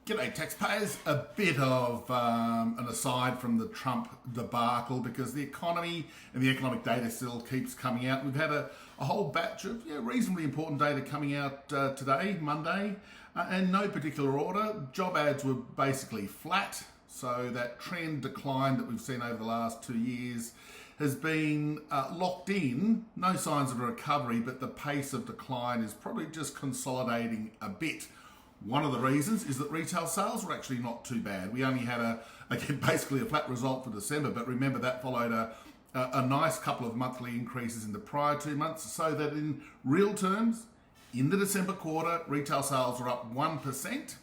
G'day taxpayers. A bit of an aside from the Trump debacle because the economy and the economic data still keeps coming out. We've had a whole batch of reasonably important data coming out today, Monday, and no particular order. Job ads were basically flat, so that trend decline that we've seen over the last 2 years has been locked in. No signs of a recovery, but the pace of decline is probably just consolidating a bit. One of the reasons is that retail sales were actually not too bad. We only had basically a flat result for December, but remember that followed a nice couple of monthly increases in the prior 2 months, so that in real terms, in the December quarter, retail sales were up 1%.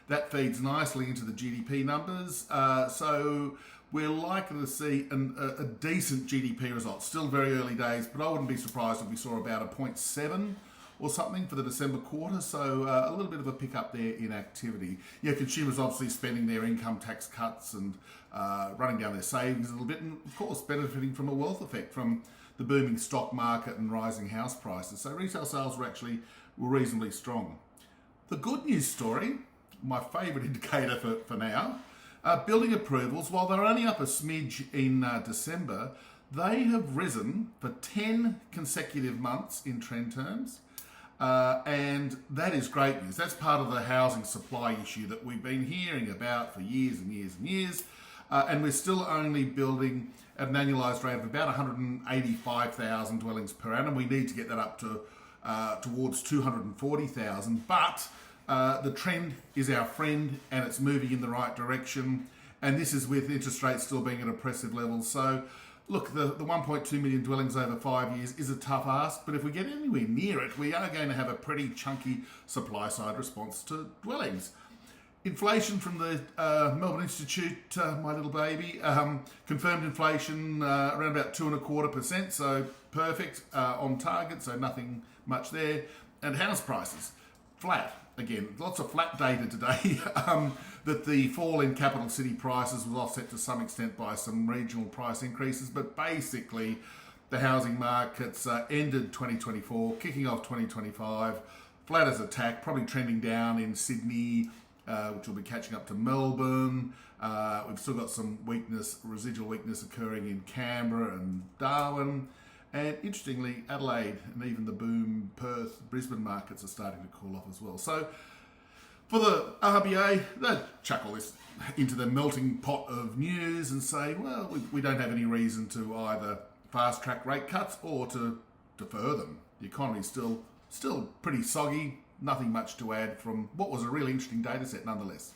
That feeds nicely into the GDP numbers. So we're likely to see a decent GDP result. Still very early days, but I wouldn't be surprised if we saw about a 0.7 or something for the December quarter, so a little bit of a pickup there in activity. Consumers obviously spending their income tax cuts and running down their savings a little bit, and of course benefiting from a wealth effect from the booming stock market and rising house prices. So retail sales were reasonably strong. The good news story, my favourite indicator for now, building approvals, while they're only up a smidge in December, they have risen for 10 consecutive months in trend terms. And that is great news. That's part of the housing supply issue that we've been hearing about for years and years and years. And we're still only building at an annualised rate of about 185,000 dwellings per annum. We need to get that up to towards 240,000. But the trend is our friend and it's moving in the right direction. And this is with interest rates still being at oppressive levels. So look, the 1.2 million dwellings over 5 years is a tough ask, but if we get anywhere near it, we are going to have a pretty chunky supply-side response to dwellings. Inflation from the Melbourne Institute, my little baby, confirmed inflation around about 2.25%, so perfect, on target, so nothing much there. And house prices, flat. Again, lots of flat data today, that the fall in capital city prices was offset to some extent by some regional price increases, but basically the housing markets ended 2024, kicking off 2025, flat as a tack, probably trending down in Sydney, which will be catching up to Melbourne. We've still got some residual weakness occurring in Canberra and Darwin. And interestingly, Adelaide and even the boom Perth, Brisbane markets are starting to cool off as well. So for the RBA, they'll chuck all this into the melting pot of news and say, well, we don't have any reason to either fast track rate cuts or to defer them. The economy's still pretty soggy. Nothing much to add from what was a really interesting data set nonetheless.